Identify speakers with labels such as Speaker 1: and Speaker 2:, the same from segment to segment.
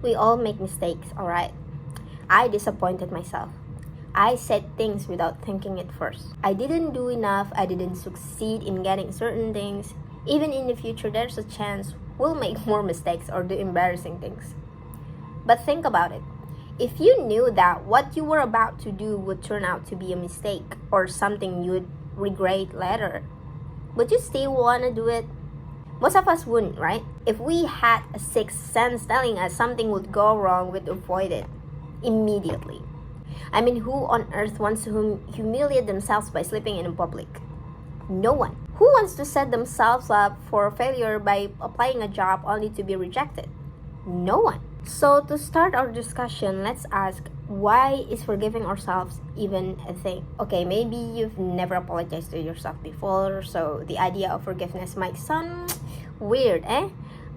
Speaker 1: We all make mistakes, alright? I disappointed myself. I said things without thinking it first. I didn't do enough, I didn't succeed in getting certain things. Even in the future, there's a chance we'll make more mistakes or do embarrassing things. But think about it. If you knew that what you were about to do would turn out to be a mistake or something you'd regret later, would you still want to do it? Most of us wouldn't, right? If we had a sixth sense telling us something would go wrong, we'd avoid it immediately. I mean, who on earth wants to humiliate themselves by sleeping in public? No one. Who wants to set themselves up for failure by applying a job only to be rejected? No one. So to start our discussion, let's ask, why is forgiving ourselves even a thing? Okay, maybe you've never apologized to yourself before, so the idea of forgiveness might sound weird, eh?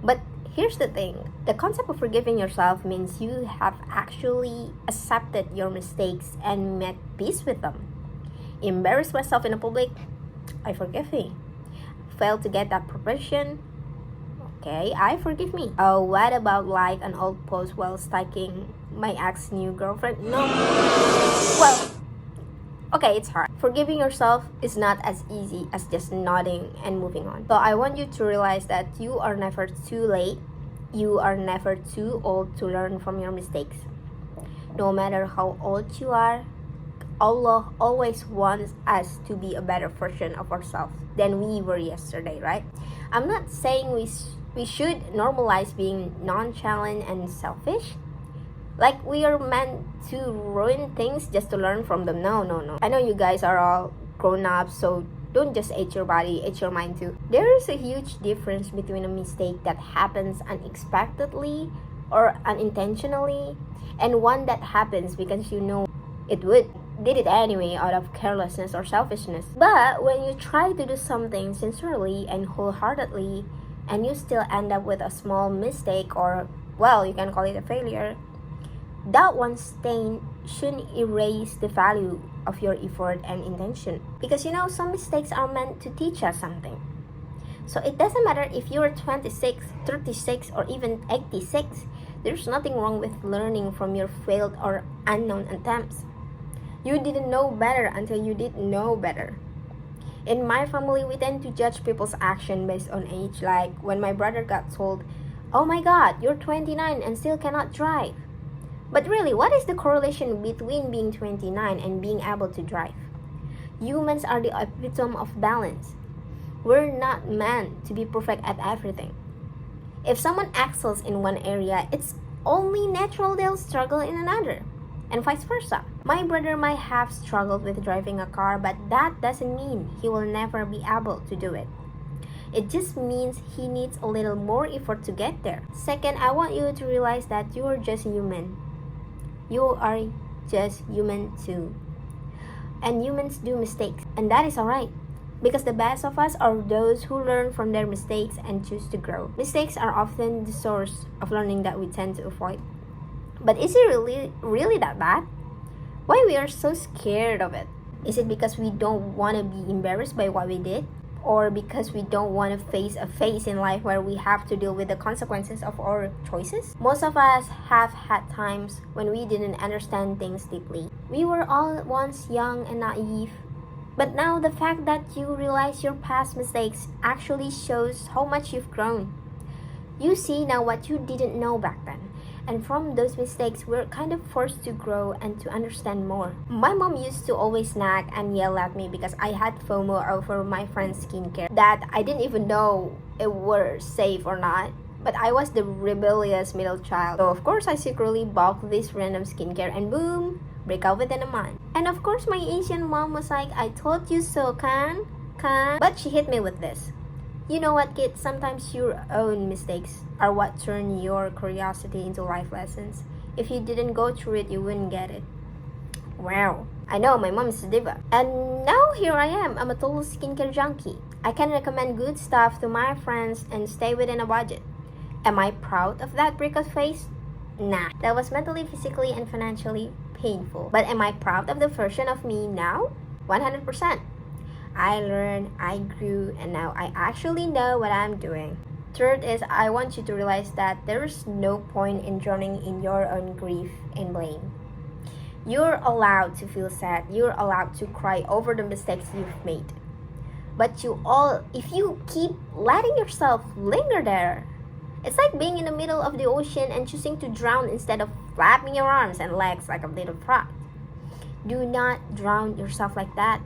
Speaker 1: But here's the thing. The concept of forgiving yourself means you have actually accepted your mistakes and made peace with them. Embarrassed myself in the public? I forgive me. Failed to get that promotion? Okay, I forgive me. Oh, what about like an old post while stalking my ex new girlfriend? No. Well, okay, it's hard. Forgiving yourself is not as easy as just nodding and moving on. So I want you to realize that you are never too late. You are never too old to learn from your mistakes. No matter how old you are, Allah always wants us to be a better version of ourselves than we were yesterday, right? I'm not saying we should normalize being nonchalant and selfish. Like we are meant to ruin things just to learn from them. No. I know you guys are all grown up, so don't just hate your body, hate your mind too. There is a huge difference between a mistake that happens unexpectedly or unintentionally and one that happens because you know it did it anyway out of carelessness or selfishness. But when you try to do something sincerely and wholeheartedly and you still end up with a small mistake, or well, you can call it a failure, that one stain shouldn't erase the value of your effort and intention. Because you know, some mistakes are meant to teach us something. So it doesn't matter if you're 26, 36, or even 86, there's nothing wrong with learning from your failed or unknown attempts. You didn't know better until you did know better. In my family, we tend to judge people's action based on age. Like when my brother got told, "Oh my God, you're 29 and still cannot drive." But really, what is the correlation between being 29 and being able to drive? Humans are the epitome of balance. We're not meant to be perfect at everything. If someone excels in one area, it's only natural they'll struggle in another, and vice versa. My brother might have struggled with driving a car, but that doesn't mean he will never be able to do it. It just means he needs a little more effort to get there. Second, I want you to realize that you are just human. You are just human too. And humans do mistakes, and that is alright. Because the best of us are those who learn from their mistakes and choose to grow. Mistakes are often the source of learning that we tend to avoid. But is it really that bad? Why we are so scared of it? Is it because we don't want to be embarrassed by what we did? Or because we don't want to face a phase in life where we have to deal with the consequences of our choices? Most of us have had times when we didn't understand things deeply. We were all once young and naive. But now the fact that you realize your past mistakes actually shows how much you've grown. You see now what you didn't know back then. And from those mistakes, we're kind of forced to grow and to understand more. My mom used to always nag and yell at me because I had FOMO over my friend's skincare that I didn't even know it were safe or not. But I was the rebellious middle child. So of course I secretly bought this random skincare and boom, break out within a month. And of course my Asian mom was like, "I told you so, kan?" But she hit me with this. You know what, kid? Sometimes your own mistakes are what turn your curiosity into life lessons. If you didn't go through it, you wouldn't get it. Wow. I know, my mom is a diva. And now here I am. I'm a total skincare junkie. I can recommend good stuff to my friends and stay within a budget. Am I proud of that breakup phase? Nah. That was mentally, physically, and financially painful. But am I proud of the version of me now? 100%. I learned, I grew, and now I actually know what I'm doing. Third is, I want you to realize that there is no point in drowning in your own grief and blame. You're allowed to feel sad. You're allowed to cry over the mistakes you've made. But if you keep letting yourself linger there, it's like being in the middle of the ocean and choosing to drown instead of flapping your arms and legs like a little frog. Do not drown yourself like that.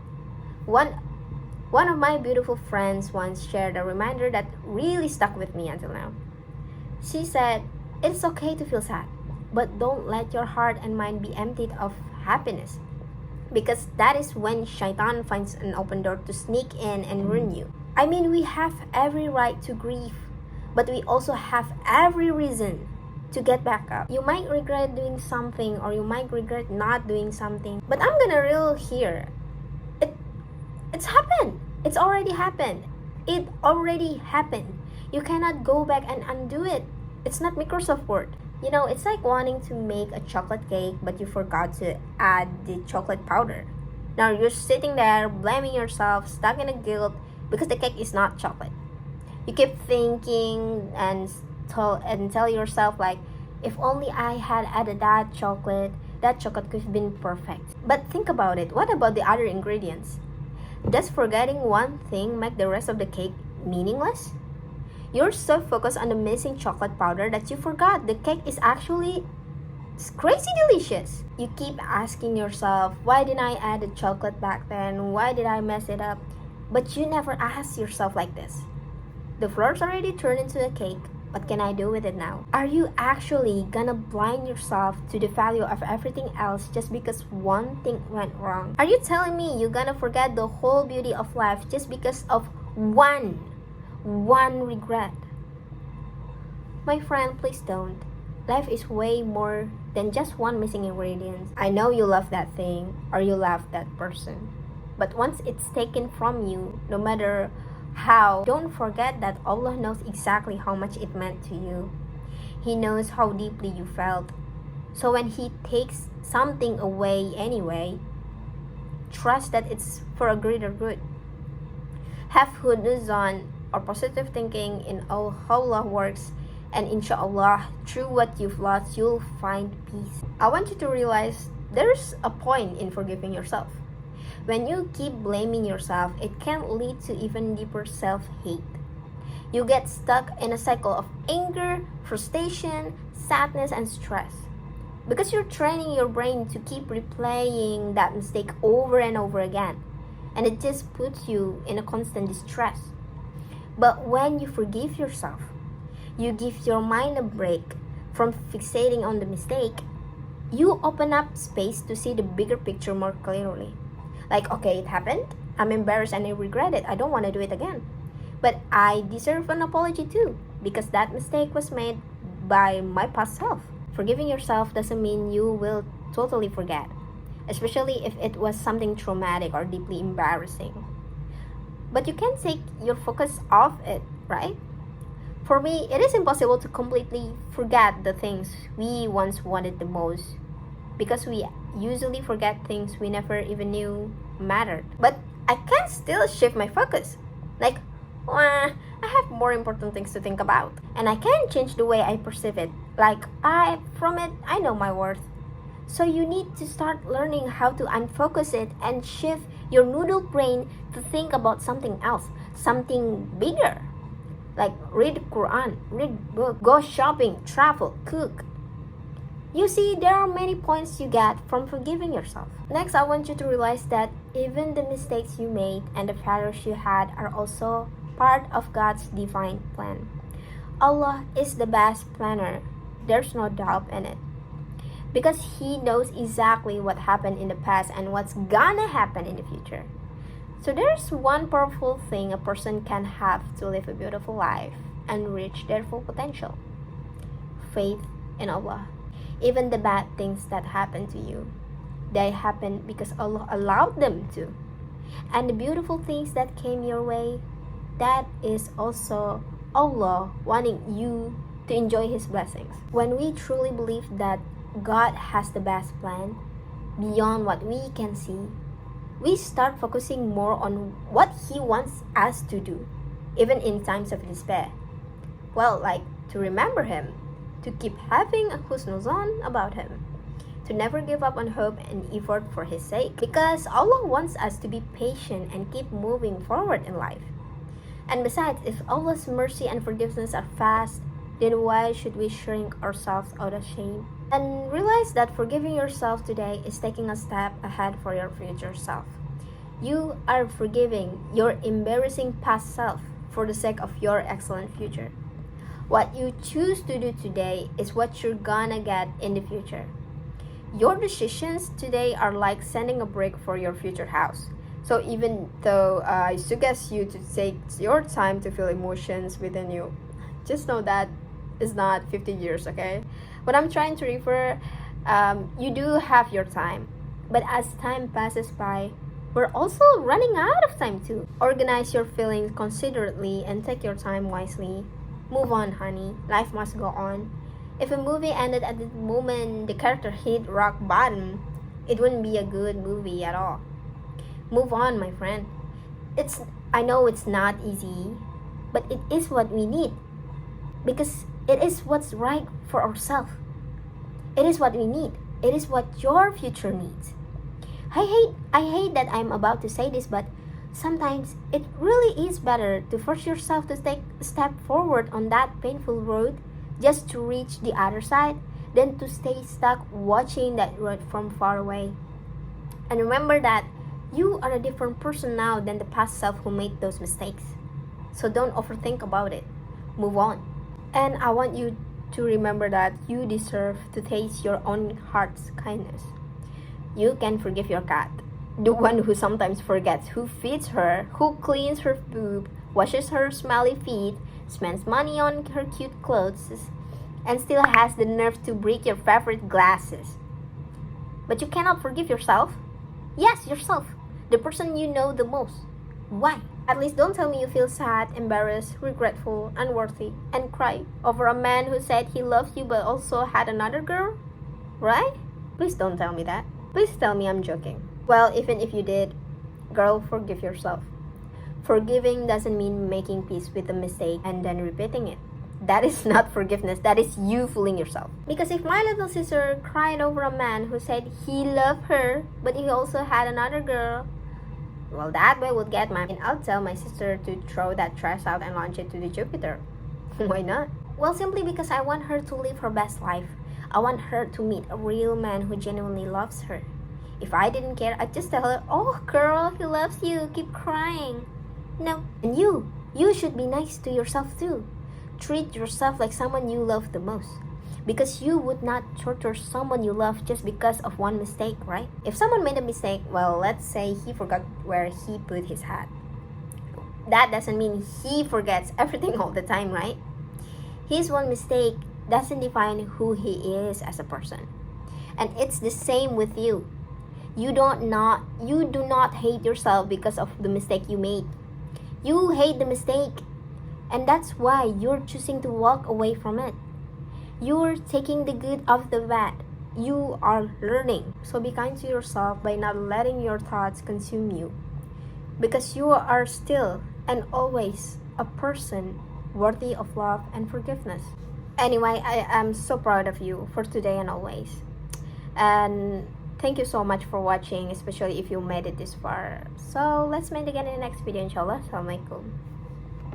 Speaker 1: One of my beautiful friends once shared a reminder that really stuck with me until now. She said, "It's okay to feel sad, but don't let your heart and mind be emptied of happiness. Because that is when Shaitan finds an open door to sneak in and ruin you." I mean, we have every right to grieve, but we also have every reason to get back up. You might regret doing something, or you might regret not doing something, but I'm gonna reel here. It's happened. It's already happened. It already happened. You cannot go back and undo it. It's not Microsoft Word. You know, it's like wanting to make a chocolate cake, but you forgot to add the chocolate powder. Now you're sitting there blaming yourself, stuck in a guilt because the cake is not chocolate. You keep thinking and tell yourself like, if only I had added that chocolate could have been perfect. But think about it. What about the other ingredients? Does forgetting one thing make the rest of the cake meaningless? You're so focused on the missing chocolate powder that you forgot the cake is actually crazy delicious. You keep asking yourself, why didn't I add the chocolate back then? Why did I mess it up? But you never ask yourself like this. The flour's already turned into a cake. What can I do with it now? Are you actually gonna blind yourself to the value of everything else just because one thing went wrong? Are you telling me you're gonna forget the whole beauty of life just because of one regret? My friend, please don't. Life is way more than just one missing ingredient. I know you love that thing or you love that person, but once it's taken from you, no matter how, don't forget that Allah knows exactly how much it meant to you. He knows how deeply you felt. So when He takes something away anyway, trust that it's for a greater good. Have huduzan or positive thinking in all how Allah works, and inshallah, through what you've lost, you'll find peace. I want you to realize there's a point in forgiving yourself. When you keep blaming yourself, it can lead to even deeper self-hate. You get stuck in a cycle of anger, frustration, sadness, and stress. Because you're training your brain to keep replaying that mistake over and over again. And it just puts you in a constant distress. But when you forgive yourself, you give your mind a break from fixating on the mistake. You open up space to see the bigger picture more clearly. Like, okay, it happened. I'm embarrassed and I regret it. I don't want to do it again. But I deserve an apology too, because that mistake was made by my past self. Forgiving yourself doesn't mean you will totally forget, especially if it was something traumatic or deeply embarrassing. But you can't take your focus off it, right? For me, it is impossible to completely forget the things we once wanted the most, because we usually forget things we never even knew mattered. But I can still shift my focus. Like, I have more important things to think about. And I can change the way I perceive it. Like, I know my worth. So you need to start learning how to unfocus it and shift your noodle brain to think about something else, something bigger. Like read Quran, read book, go shopping, travel, cook. You see, there are many points you get from forgiving yourself. Next, I want you to realize that even the mistakes you made and the failures you had are also part of God's divine plan. Allah is the best planner. There's no doubt in it. Because He knows exactly what happened in the past and what's gonna happen in the future. So there's one powerful thing a person can have to live a beautiful life and reach their full potential. Faith in Allah. Even the bad things that happen to you, they happen because Allah allowed them to. And the beautiful things that came your way, that is also Allah wanting you to enjoy His blessings. When we truly believe that God has the best plan beyond what we can see, we start focusing more on what He wants us to do, even in times of despair. Well, like to remember him, to keep having a husnuzon about him, to never give up on hope and effort for his sake. Because Allah wants us to be patient and keep moving forward in life. And besides, if Allah's mercy and forgiveness are fast, then why should we shrink ourselves out of shame? And realize that forgiving yourself today is taking a step ahead for your future self. You are forgiving your embarrassing past self for the sake of your excellent future. What you choose to do today is what you're gonna get in the future. Your decisions today are like sending a brick for your future house. So even though I suggest you to take your time to feel emotions within you, just know that it's not 50 years, okay? What I'm trying to refer, you do have your time. But as time passes by, we're also running out of time too. Organize your feelings considerately and take your time wisely. Move on, honey. Life must go on. If a movie ended at the moment the character hit rock bottom, it wouldn't be a good movie at all. Move on, my friend. I know it's not easy, but it is what we need. Because it is what's right for ourselves. It is what we need. It is what your future needs. I hate that I'm about to say this, but sometimes it really is better to force yourself to take a step forward on that painful road just to reach the other side than to stay stuck watching that road from far away. And remember that you are a different person now than the past self who made those mistakes. So don't overthink about it. Move on. And I want you to remember that you deserve to taste your own heart's kindness. You can forgive your cat, the one who sometimes forgets who feeds her, who cleans her poop, washes her smelly feet, spends money on her cute clothes, and still has the nerve to break your favorite glasses. But you cannot forgive yourself? Yes, yourself, the person you know the most. Why? At least don't tell me you feel sad, embarrassed, regretful, unworthy, and cry over a man who said he loved you but also had another girl, right? Please don't tell me that. Please tell me I'm joking. Well, even if you did, girl, forgive yourself. Forgiving doesn't mean making peace with the mistake and then repeating it. That is not forgiveness. That is you fooling yourself. Because if my little sister cried over a man who said he loved her but he also had another girl, well, that boy would get mad, and I'll tell my sister to throw that trash out and launch it to the Jupiter. Why not? Well, simply because I want her to live her best life. I want her to meet a real man who genuinely loves her. If I didn't care, I'd just tell her, oh girl, he loves you, keep crying. No. And you should be nice to yourself too. Treat yourself like someone you love the most. Because you would not torture someone you love just because of one mistake, right? If someone made a mistake, well, let's say he forgot where he put his hat. That doesn't mean he forgets everything all the time, right? His one mistake doesn't define who he is as a person. And it's the same with you. You do not hate yourself because of the mistake you made. You hate the mistake. And that's why you're choosing to walk away from it. You're taking the good of the bad. You are learning. So be kind to yourself by not letting your thoughts consume you. Because you are still and always a person worthy of love and forgiveness. Anyway, I am so proud of you for today and always. And thank you so much for watching, especially if you made it this far. So let's meet again in the next video, inshallah. Assalamualaikum.